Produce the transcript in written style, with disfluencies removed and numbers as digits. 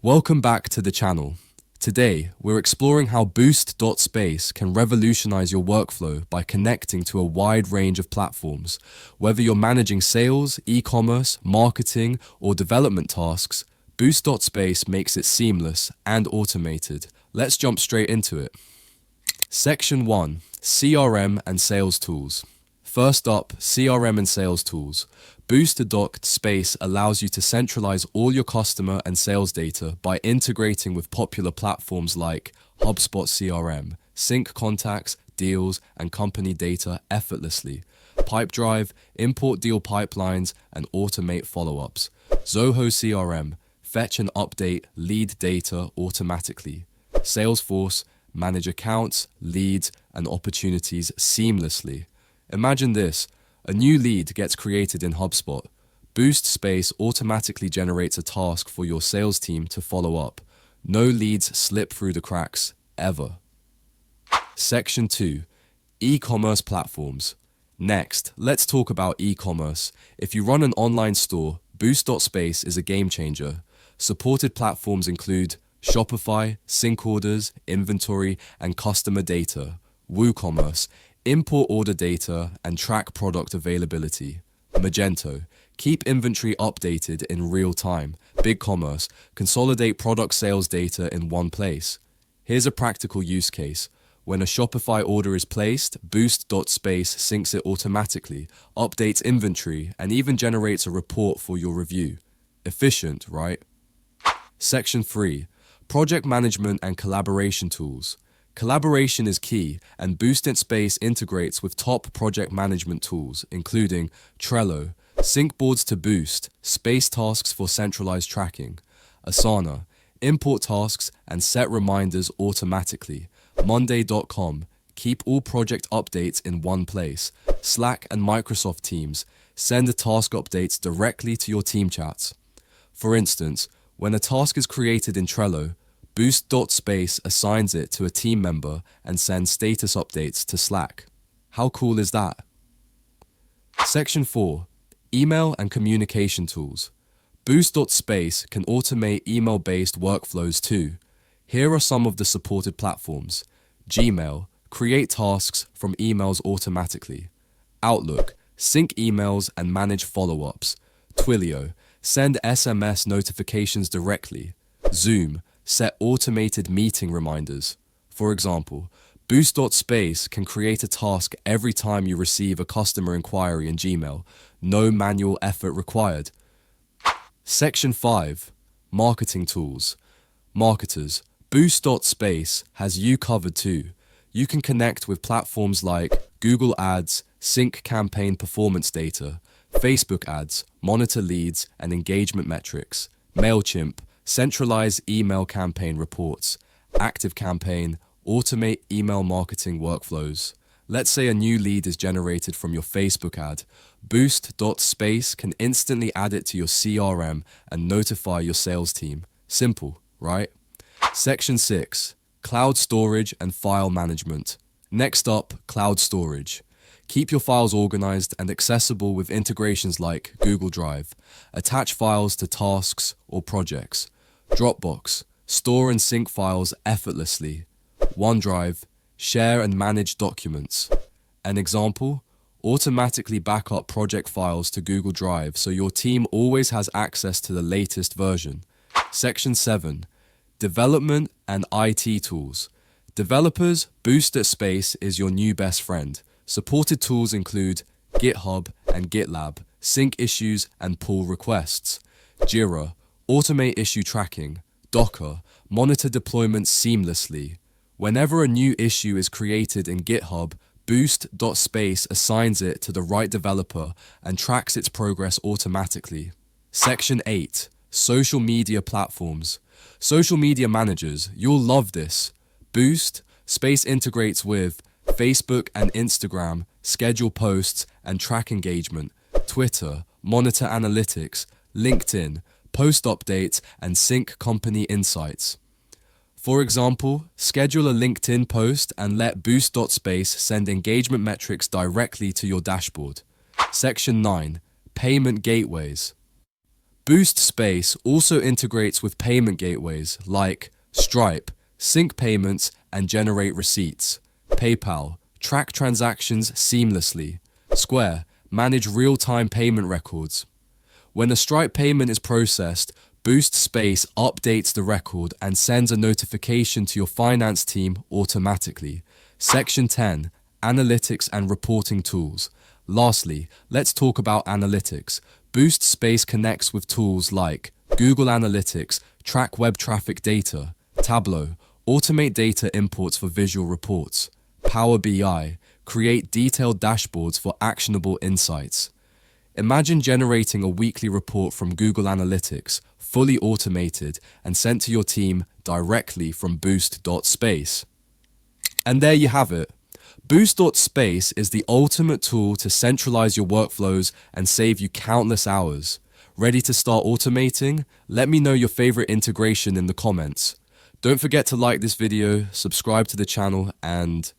Welcome back to the channel. Today, we're exploring how Boost.space can revolutionize your workflow by connecting to a wide range of platforms. Whether you're managing sales, e-commerce, marketing, or development tasks, Boost.space makes it seamless and automated. Let's jump straight into it. Section 1. CRM and Sales Tools. First up, CRM and Sales Tools. Boost.space allows you to centralize all your customer and sales data by integrating with popular platforms like HubSpot CRM, sync contacts, deals, and company data effortlessly. Pipedrive, import deal pipelines, and automate follow-ups. Zoho CRM, fetch and update lead data automatically. Salesforce, manage accounts, leads, and opportunities seamlessly. Imagine this. A new lead gets created in HubSpot. Boost.space automatically generates a task for your sales team to follow up. No leads slip through the cracks, ever. Section 2. E-commerce platforms. Next, let's talk about e-commerce. If you run an online store, Boost.space is a game changer. Supported platforms include Shopify, sync orders, inventory, and customer data. WooCommerce, import order data and track product availability. Magento, keep inventory updated in real time. BigCommerce, consolidate product sales data in one place. Here's a practical use case. When a Shopify order is placed, Boost.space syncs it automatically, updates inventory, and even generates a report for your review. Efficient, right? Section 3. Project Management and Collaboration Tools. Collaboration is key, and Boost.space integrates with top project management tools, including Trello, sync boards to Boost, space tasks for centralized tracking, Asana, import tasks and set reminders automatically, Monday.com, keep all project updates in one place, Slack and Microsoft Teams, send the task updates directly to your team chats. For instance, when a task is created in Trello, Boost.space assigns it to a team member and sends status updates to Slack. How cool is that? Section 4. Email and Communication Tools. Boost.space can automate email-based workflows too. Here are some of the supported platforms. Gmail, create tasks from emails automatically. Outlook, sync emails and manage follow-ups. Twilio, send SMS notifications directly. Zoom, set automated meeting reminders. For example, Boost.space can create a task every time you receive a customer inquiry in Gmail. No manual effort required. Section 5. Marketing Tools. Marketers. Boost.space has you covered too. You can connect with platforms like Google Ads, sync campaign performance data, Facebook ads, monitor leads and engagement metrics, MailChimp, centralize email campaign reports, ActiveCampaign, automate email marketing workflows. Let's say a new lead is generated from your Facebook ad. Boost.space can instantly add it to your CRM and notify your sales team. Simple, right? Section 6. Cloud Storage and File Management. Next up, cloud storage. Keep your files organized and accessible with integrations like Google Drive. Attach files to tasks or projects. Dropbox, store and sync files effortlessly. OneDrive, share and manage documents. An example, automatically back up project files to Google Drive so your team always has access to the latest version. Section 7. Development and IT Tools. Developers, Boost.space is your new best friend. Supported tools include GitHub and GitLab, sync issues and pull requests. Jira, automate issue tracking. Docker, monitor deployments seamlessly. Whenever a new issue is created in GitHub, Boost.space assigns it to the right developer and tracks its progress automatically. Section 8. Social media platforms. Social media managers, you'll love this. Boost.space integrates with Facebook and Instagram, schedule posts and track engagement. Twitter, monitor analytics. LinkedIn, post updates and sync company insights. For example, schedule a LinkedIn post and let Boost.space send engagement metrics directly to your dashboard. Section 9. Payment Gateways. Boost.space also integrates with payment gateways like Stripe, sync payments and generate receipts. PayPal, track transactions seamlessly. Square, manage real-time payment records. When a Stripe payment is processed, Boost.space updates the record and sends a notification to your finance team automatically. Section 10. Analytics and reporting tools. Lastly, let's talk about analytics. Boost.space connects with tools like Google Analytics, track web traffic data. Tableau, automate data imports for visual reports. Power BI, create detailed dashboards for actionable insights. Imagine generating a weekly report from Google Analytics, fully automated and sent to your team directly from Boost.space. And there you have it. Boost.space is the ultimate tool to centralize your workflows and save you countless hours. Ready to start automating? Let me know your favorite integration in the comments. Don't forget to like this video, subscribe to the channel, and